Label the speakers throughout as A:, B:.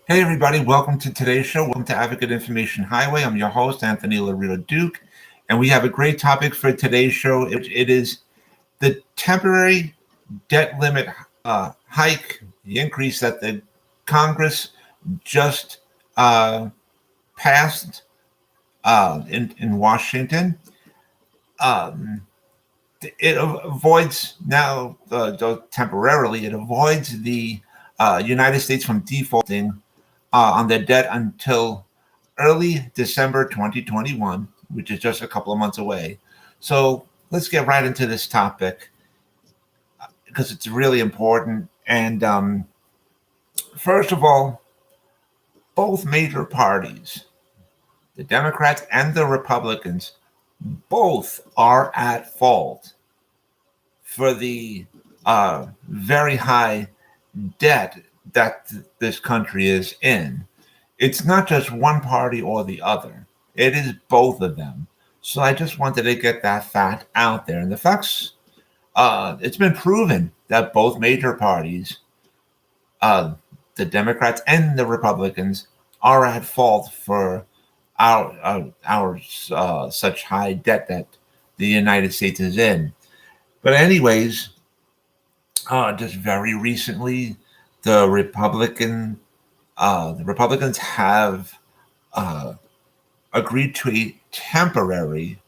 A: Hey, everybody, welcome to today's show. Welcome to Advocate Information Highway. I'm your host, Anthony Lorito-Duke, and we have a great topic for today's show. It is the temporary debt limit hike, the increase that the Congress just uh, passed in Washington. Um, it avoids now, temporarily, it avoids the United States from defaulting on their debt until early December 2021, which is just a couple of months away. So let's get right into this topic because it's really important. And first of all, both major parties, the Democrats and the Republicans, both are at fault for the very high debt that this country is in. It's not just one party or the other. It is both of them. So I just wanted to get that fact out there. And the facts, it's been proven that both major parties, uh, the Democrats and the Republicans, are at fault for our such high debt that the United States is in. But anyways, just very recently, the Republicans have uh, agreed to a temporary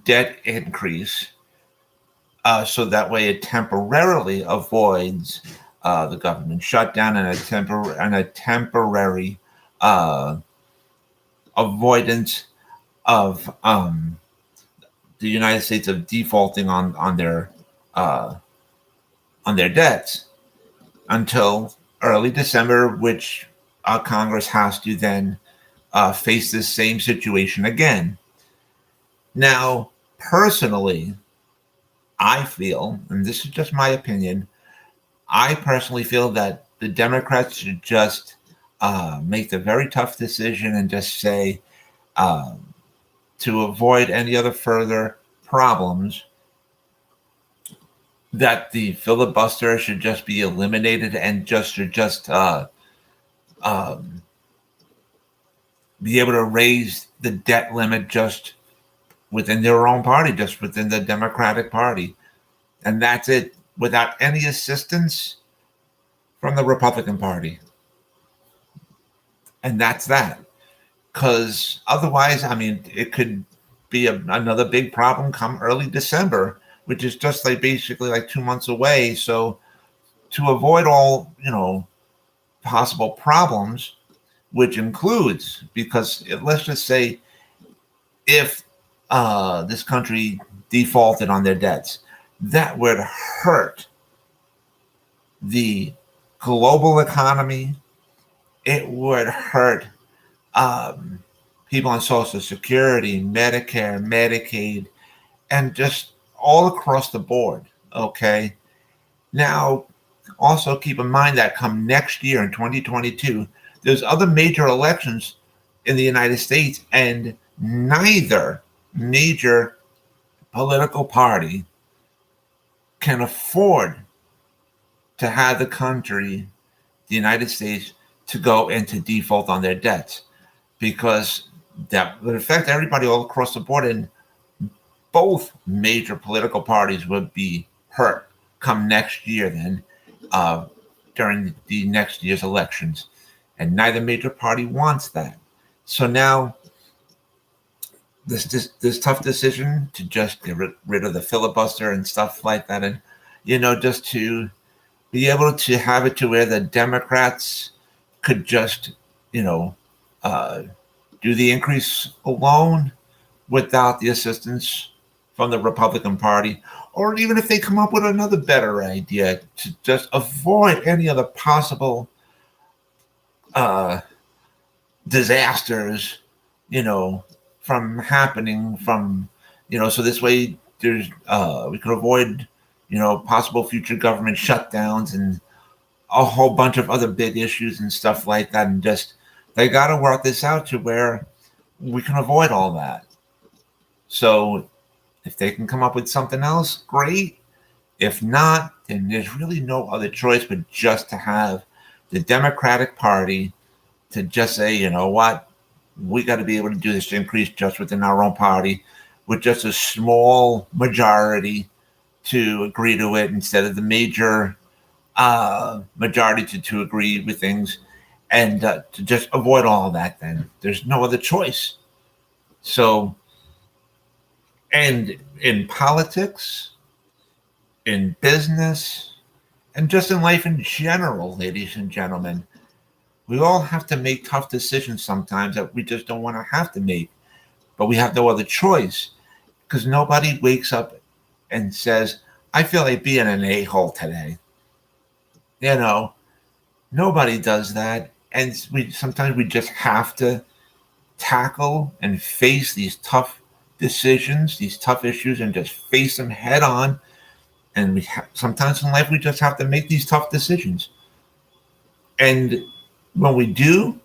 A: debt increase, so that way it temporarily avoids the government shutdown and a temporary uh, avoidance of the United States of defaulting uh, on their debts until early December, which Congress has to then face this same situation again. Now, personally, I feel, and this is just my opinion, I personally feel that the Democrats should just make the very tough decision and just say, um, to avoid any other further problems, that the filibuster should just be eliminated and should just um, be able to raise the debt limit just within their own party, just within the Democratic Party. And that's it, without any assistance from the Republican Party. And that's that. Because otherwise, I mean, it could be another big problem come early December, which is just like basically like 2 months away. So to avoid all, possible problems, which includes, because let's just say if this country defaulted on their debts, that would hurt the global economy. It would hurt um, people on Social Security, Medicare, Medicaid, and just all across the board. Okay. Now, also keep in mind that come next year in 2022, there's other major elections in the United States, and neither major political party can afford to have the country, the United States, to go into default on their debts, because that would affect everybody all across the board, and both major political parties would be hurt come next year then, uh, during the next year's elections. And neither major party wants that. So now this tough decision to just get rid of the filibuster and stuff like that, and just to be able to have it to where the Democrats could just you know uh, do the increase alone without the assistance from the Republican Party, or even if they come up with another better idea to just avoid any other possible uh, disasters, you know, from happening from, so this way we could avoid, possible future government shutdowns and a whole bunch of other big issues and stuff like that. And just, they got to work this out to where we can avoid all that. So if they can come up with something else, great. If not, then there's really no other choice but just to have the Democratic Party to just say, you know what, we got to be able to do this increase just within our own party with just a small majority to agree to it instead of the major majority to agree with things, and to just avoid all of that. Then there's no other choice. So, and in politics, in business, and just in life in general, ladies and gentlemen, we all have to make tough decisions sometimes that we just don't want to have to make, but we have no other choice, because nobody wakes up and says, I feel like being an a-hole today. You know, nobody does that. And sometimes we just have to tackle and face these tough decisions, these tough issues, and just face them head on. And sometimes in life we just have to make these tough decisions. And when we do,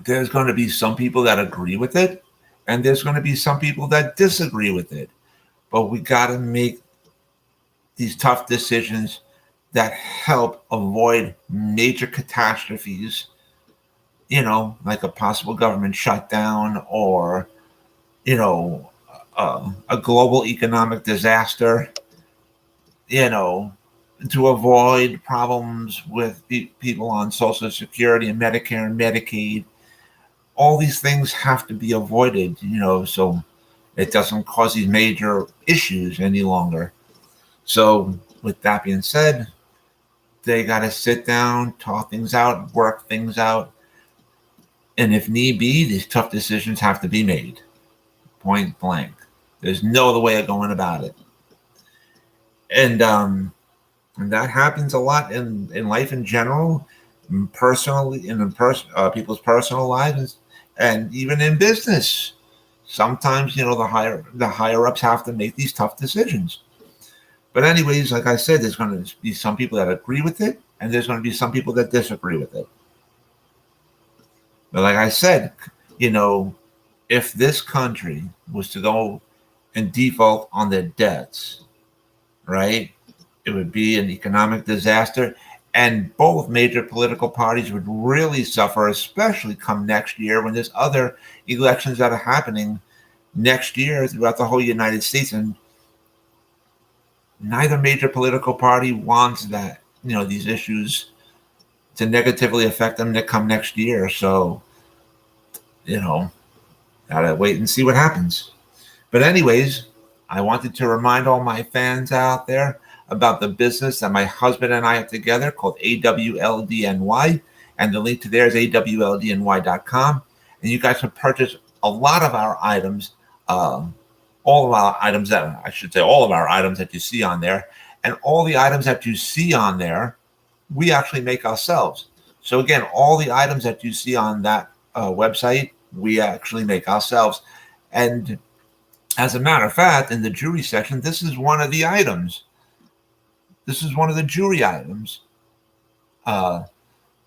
A: there's going to be some people that agree with it, and there's going to be some people that disagree with it. But we got to make these tough decisions that help avoid major catastrophes, like a possible government shutdown, or, a global economic disaster, to avoid problems with people on Social Security and Medicare and Medicaid. All these things have to be avoided, so it doesn't cause these major issues any longer. So with that being said, they got to sit down, talk things out, work things out. And if need be, these tough decisions have to be made. Point blank. There's no other way of going about it. And that happens a lot in life in general, personally, in people's personal lives, and even in business. Sometimes, the higher ups have to make these tough decisions. But anyways, like I said, there's going to be some people that agree with it, and there's going to be some people that disagree with it. But like I said, if this country was to go and default on their debts, right, it would be an economic disaster, and both major political parties would really suffer, especially come next year when there's other elections that are happening next year throughout the whole United States. And neither major political party wants that, these issues to negatively affect them to come next year. So, gotta wait and see what happens. But anyways, I wanted to remind all my fans out there about the business that my husband and I have together called AWLDNY. And the link to there is awldny.com. And you guys can purchase a lot of our items, all of our items that you see on there. And all the items that you see on there, we actually make ourselves. So again, all the items that you see on that website, we actually make ourselves. And as a matter of fact, in the jewelry section, this is one of the items. This is one of the jewelry items that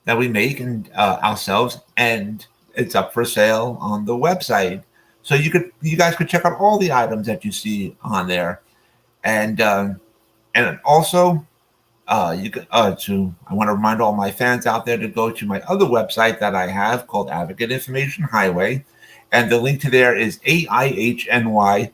A: we make and ourselves, and it's up for sale on the website. So you guys could check out all the items that you see on there, and also I want to remind all my fans out there to go to my other website that I have called Advocate Information Highway, and the link to there is AIHNY.com.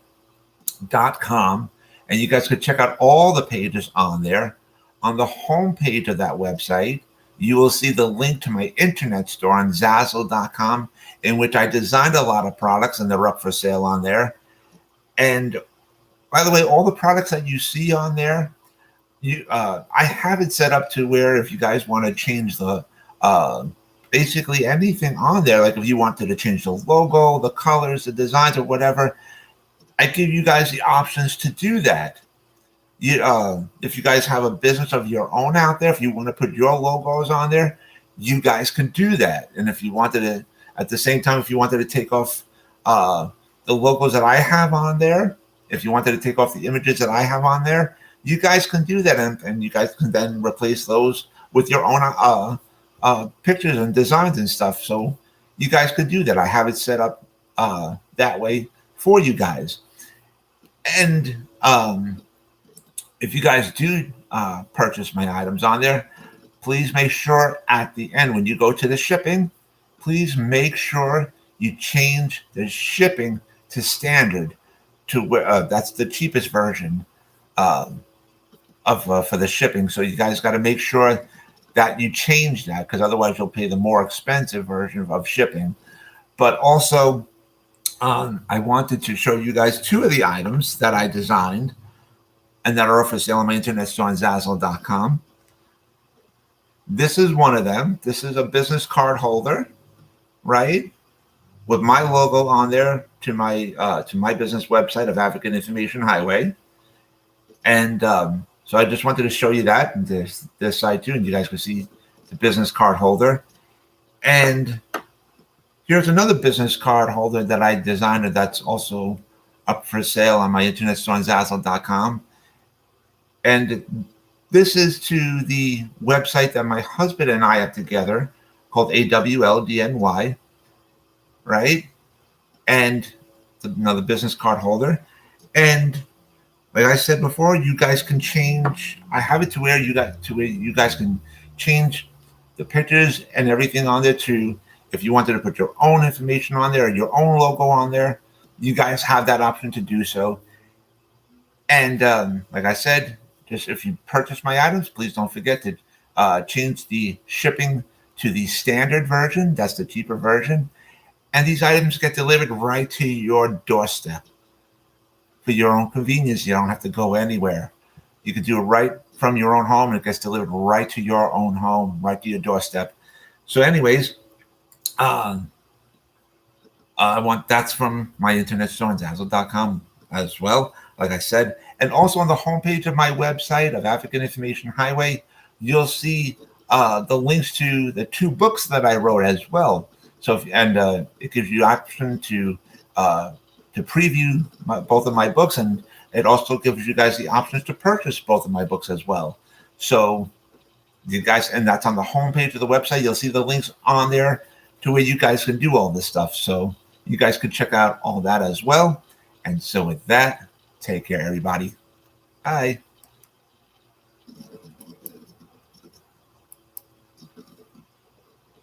A: And you guys could check out all the pages on there. On the home page of that website, you will see the link to my internet store on Zazzle.com, in which I designed a lot of products, and they're up for sale on there. And by the way, all the products that you see on there, I have it set up to where if you guys want to change the basically anything on there, like if you wanted to change the logo, the colors, the designs, or whatever, I give you guys the options to do that. If you guys have a business of your own out there, if you want to put your logos on there, you guys can do that. And if you wanted to, at the same time, if you wanted to take off the logos that I have on there, if you wanted to take off the images that I have on there, you guys can do that. And you guys can then replace those with your own pictures and designs and stuff. So you guys could do that. I have it set up that way for you guys. And if you guys do purchase my items on there, please make sure at the end when you go to the shipping, please make sure you change the shipping to standard, to where that's the cheapest version for the shipping. So you guys got to make sure that you change that, because otherwise you'll pay the more expensive version of shipping. But also, I wanted to show you guys two of the items that I designed and that are for sale on my internet store on Zazzle.com. This is one of them. This is a business card holder, right, with my logo on there to my business website of African Information Highway. And so I just wanted to show you that, and this side too, and you guys can see the business card holder. And here's another business card holder that I designed that's also up for sale on my internet store on Zazzle.com. And this is to the website that my husband and I have together called AWLDNY, right? And another business card holder. And like I said before, you guys can change. I have it to where you guys can change the pictures and everything on there to, if you wanted to put your own information on there or your own logo on there, you guys have that option to do so. And like I said, just if you purchase my items, please don't forget to change the shipping to the standard version. That's the cheaper version. And these items get delivered right to your doorstep for your own convenience. You don't have to go anywhere. You can do it right from your own home, and it gets delivered right to your own home, right to your doorstep. So anyways, that's from my internet store on Zazzle.com as well, like I said. And also on the homepage of my website of African Information Highway, you'll see the links to the two books that I wrote as well. So it gives you option to preview both of my books, and it also gives you guys the options to purchase both of my books as well. So you guys, and that's on the homepage of the website. You'll see the links on there to where you guys can do all this stuff. So you guys can check out all that as well. And so with that, take care, everybody. Bye.